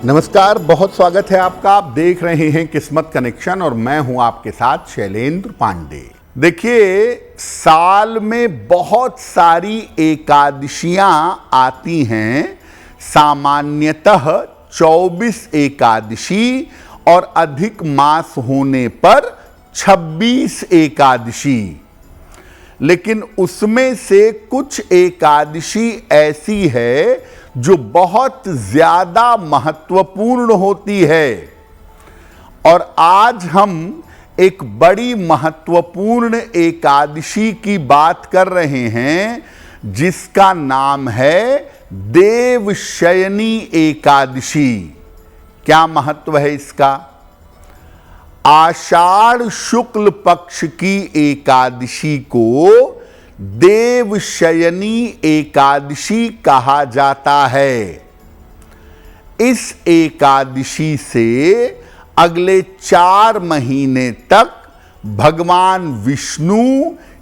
नमस्कार, बहुत स्वागत है आपका। आप देख रहे हैं किस्मत कनेक्शन और मैं हूं आपके साथ शैलेंद्र पांडे। देखिए, साल में बहुत सारी एकादशियां आती हैं। सामान्यतः 24 एकादशी और अधिक मास होने पर 26 एकादशी, लेकिन उसमें से कुछ एकादशी ऐसी है जो बहुत ज्यादा महत्वपूर्ण होती है। और आज हम एक बड़ी महत्वपूर्ण एकादशी की बात कर रहे हैं जिसका नाम है देवशयनी एकादशी। क्या महत्व है इसका? आषाढ़ शुक्ल पक्ष की एकादशी को देवशयनी एकादशी कहा जाता है। इस एकादशी से अगले 4 महीने तक भगवान विष्णु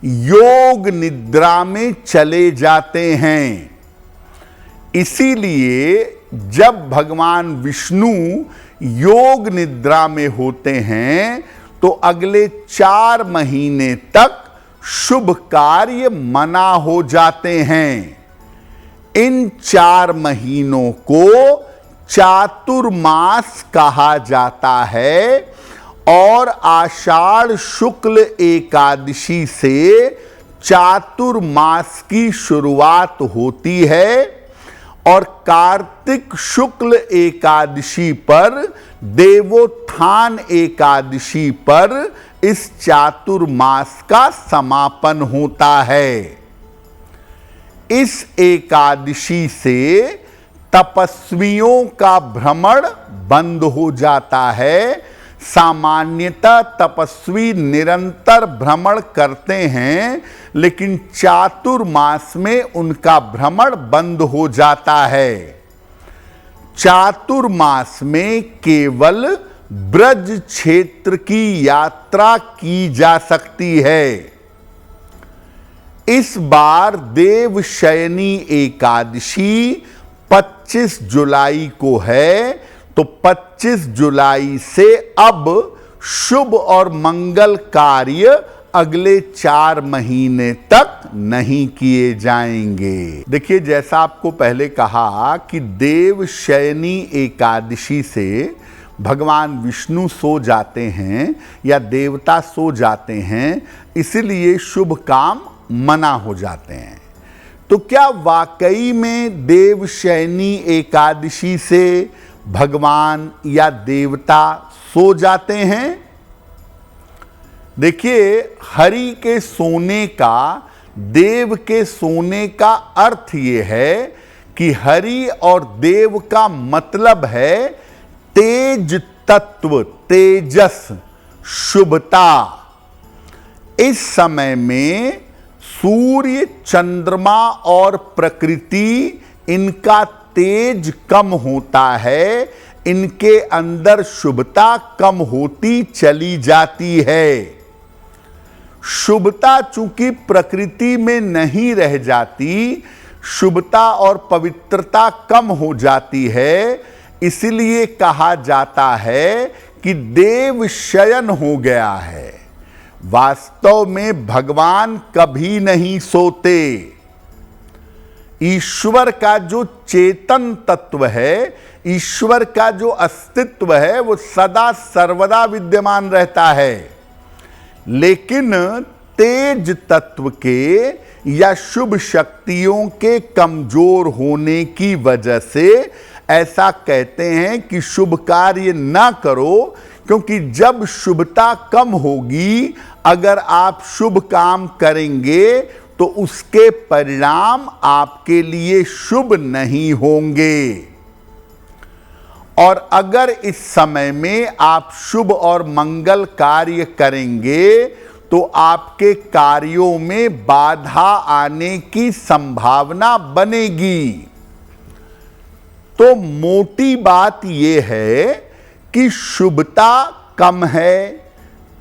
योग निद्रा में चले जाते हैं। इसीलिए जब भगवान विष्णु योग निद्रा में होते हैं तो अगले 4 महीने तक शुभ कार्य मना हो जाते हैं। इन 4 महीनों को चातुर्मास कहा जाता है और आषाढ़ शुक्ल एकादशी से चातुर्मास की शुरुआत होती है और कार्तिक शुक्ल एकादशी पर, देवोत्थान एकादशी पर इस चातुर्मास का समापन होता है। इस एकादशी से तपस्वियों का भ्रमण बंद हो जाता है। सामान्यतः तपस्वी निरंतर भ्रमण करते हैं, लेकिन चातुर्मास में उनका भ्रमण बंद हो जाता है। चातुर्मास में केवल ब्रज क्षेत्र की यात्रा की जा सकती है। इस बार देवशयनी एकादशी 25 जुलाई को है, तो 25 जुलाई से अब शुभ और मंगल कार्य अगले 4 महीने तक नहीं किए जाएंगे। देखिए, जैसा आपको पहले कहा कि देवशयनी एकादशी से भगवान विष्णु सो जाते हैं या देवता सो जाते हैं, इसलिए शुभ काम मना हो जाते हैं। तो क्या वाकई में देवशयनी एकादशी से भगवान या देवता सो जाते हैं? देखिए, हरि के सोने का, देव के सोने का अर्थ यह है कि हरि और देव का मतलब है तेज तत्व, तेजस, शुभता। इस समय में सूर्य, चंद्रमा और प्रकृति, इनका तेज कम होता है, इनके अंदर शुभता कम होती चली जाती है। शुभता चूंकि प्रकृति में नहीं रह जाती, शुभता और पवित्रता कम हो जाती है, इसलिए कहा जाता है कि देव शयन हो गया है। वास्तव में भगवान कभी नहीं सोते। ईश्वर का जो चेतन तत्व है, ईश्वर का जो अस्तित्व है, वो सदा सर्वदा विद्यमान रहता है। लेकिन तेज तत्व के या शुभ शक्तियों के कमजोर होने की वजह से ऐसा कहते हैं कि शुभ कार्य ना करो, क्योंकि जब शुभता कम होगी, अगर आप शुभ काम करेंगे तो उसके परिणाम आपके लिए शुभ नहीं होंगे। और अगर इस समय में आप शुभ और मंगल कार्य करेंगे तो आपके कार्यों में बाधा आने की संभावना बनेगी। तो मोटी बात यह है कि शुभता कम है,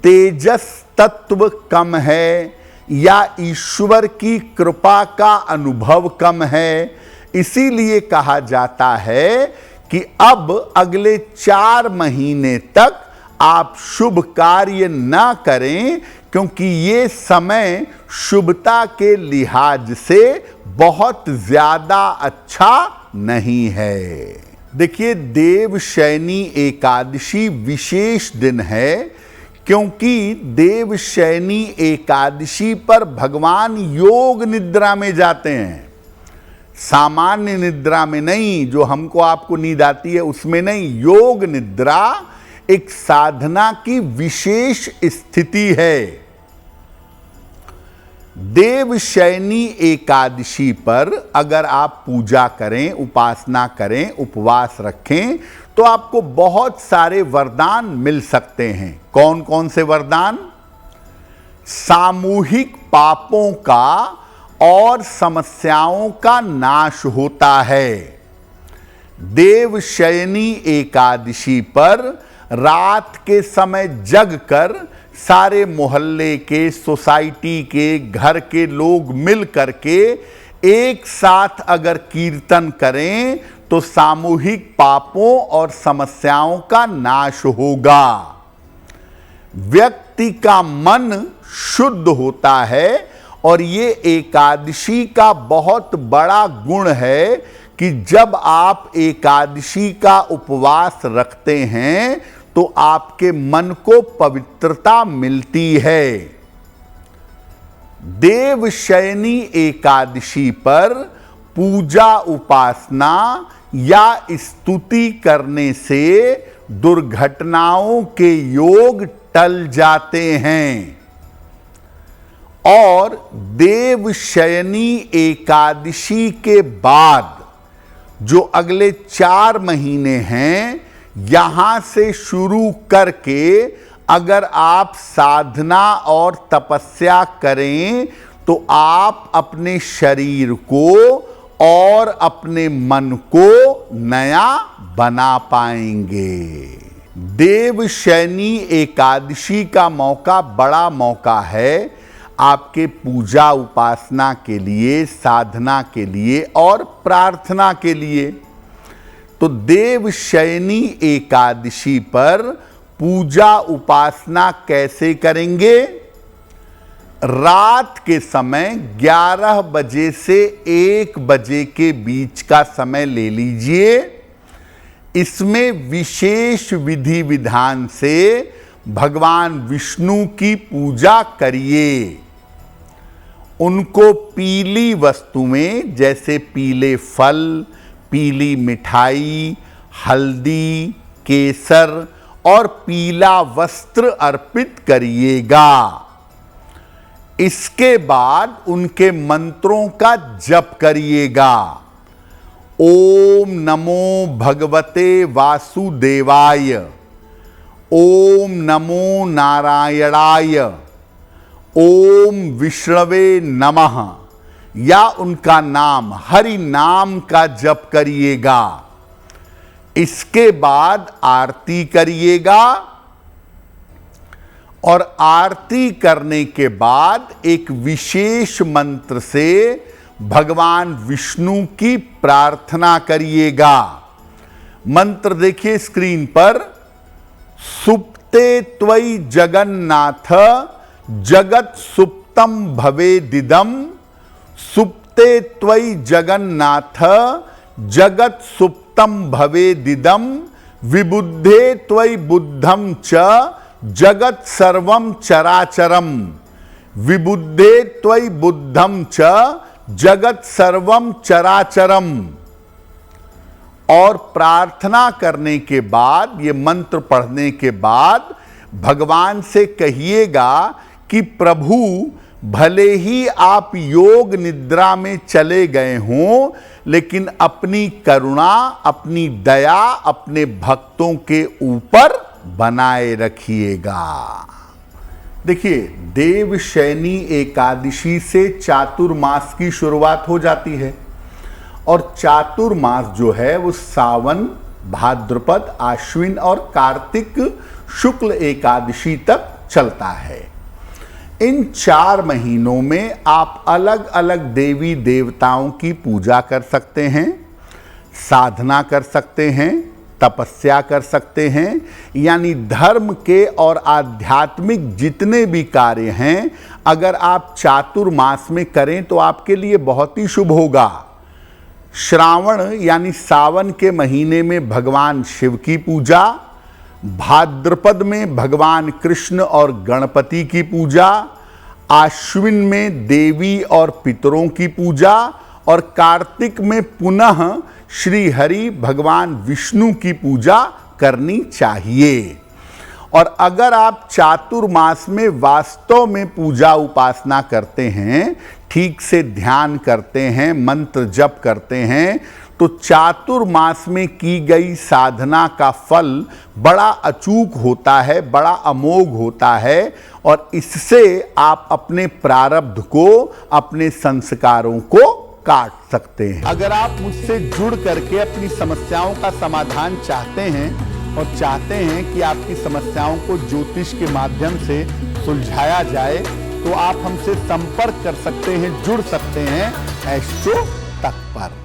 तेजस तत्व कम है, या ईश्वर की कृपा का अनुभव कम है। इसीलिए कहा जाता है कि अब अगले 4 महीने तक आप शुभ कार्य ना करें, क्योंकि ये समय शुभता के लिहाज से बहुत ज्यादा अच्छा नहीं है। देखिए, देवशयनी एकादशी विशेष दिन है, क्योंकि देवशयनी एकादशी पर भगवान योग निद्रा में जाते हैं। सामान्य निद्रा में नहीं, जो हमको आपको नींद आती है उसमें नहीं। योग निद्रा एक साधना की विशेष स्थिति है। देवशयनी एकादशी पर अगर आप पूजा करें, उपासना करें, उपवास रखें, तो आपको बहुत सारे वरदान मिल सकते हैं। कौन कौन से वरदान? सामूहिक पापों का और समस्याओं का नाश होता है। देवशयनी एकादशी पर रात के समय जगकर सारे मोहल्ले के, सोसाइटी के, घर के लोग मिल करके एक साथ अगर कीर्तन करें तो सामूहिक पापों और समस्याओं का नाश होगा। व्यक्ति का मन शुद्ध होता है और ये एकादशी का बहुत बड़ा गुण है कि जब आप एकादशी का उपवास रखते हैं तो आपके मन को पवित्रता मिलती है। देवशयनी एकादशी पर पूजा, उपासना या स्तुति करने से दुर्घटनाओं के योग टल जाते हैं। और देवशयनी एकादशी के बाद जो अगले 4 महीने हैं, यहां से शुरू करके अगर आप साधना और तपस्या करें तो आप अपने शरीर को और अपने मन को नया बना पाएंगे। देवशयनी एकादशी का मौका बड़ा मौका है आपके पूजा उपासना के लिए, साधना के लिए और प्रार्थना के लिए। तो देवशयनी एकादशी पर पूजा उपासना कैसे करेंगे? रात के समय 11 बजे से 1 बजे के बीच का समय ले लीजिए। इसमें विशेष विधि विधान से भगवान विष्णु की पूजा करिए। उनको पीली वस्तुएं जैसे पीले फल, पीली मिठाई, हल्दी, केसर और पीला वस्त्र अर्पित करिएगा। इसके बाद उनके मंत्रों का जप करिएगा। ओम नमो भगवते वासुदेवाय, ओम नमो नारायणाय, ओम विष्णवे नमः, या उनका नाम, हरि नाम का जप करिएगा। इसके बाद आरती करिएगा और आरती करने के बाद एक विशेष मंत्र से भगवान विष्णु की प्रार्थना करिएगा। मंत्र देखिए स्क्रीन पर। सुप्ते त्वयि जगन्नाथ जगत सुप्तम भवेदिदम, सुप्ते त्वयि जगन्नाथ जगत सुप्तम भवेदिदम, विबुद्धे त्वयि बुद्धम च जगत सर्वम चराचरम, विबुद्धे त्वयि बुद्धम च जगत सर्वम चराचरम। और प्रार्थना करने के बाद, ये मंत्र पढ़ने के बाद भगवान से कहिएगा कि प्रभु, भले ही आप योग निद्रा में चले गए हों, लेकिन अपनी करुणा, अपनी दया अपने भक्तों के ऊपर बनाए रखिएगा। देखिए, देवशयनी एकादशी से चातुर्मास की शुरुआत हो जाती है और चातुर्मास जो है वो सावन, भाद्रपद, आश्विन और कार्तिक शुक्ल एकादशी तक चलता है। इन 4 महीनों में आप अलग अलग देवी देवताओं की पूजा कर सकते हैं, साधना कर सकते हैं, तपस्या कर सकते हैं, यानी धर्म के और आध्यात्मिक जितने भी कार्य हैं अगर आप चातुर्मास में करें तो आपके लिए बहुत ही शुभ होगा। श्रावण यानी सावन के महीने में भगवान शिव की पूजा, भाद्रपद में भगवान कृष्ण और गणपति की पूजा, आश्विन में देवी और पितरों की पूजा और कार्तिक में पुनः श्री हरि भगवान विष्णु की पूजा करनी चाहिए। और अगर आप चातुर्मास में वास्तव में पूजा उपासना करते हैं, ठीक से ध्यान करते हैं, मंत्र जप करते हैं, तो चातुर्मास में की गई साधना का फल बड़ा अचूक होता है, बड़ा अमोघ होता है और इससे आप अपने प्रारब्ध को, अपने संस्कारों को काट सकते हैं। अगर आप मुझसे जुड़ करके अपनी समस्याओं का समाधान चाहते हैं और चाहते हैं कि आपकी समस्याओं को ज्योतिष के माध्यम से सुलझाया जाए तो आप हमसे संपर्क कर सकते हैं, जुड़ सकते हैं एस्ट्रो तक पर।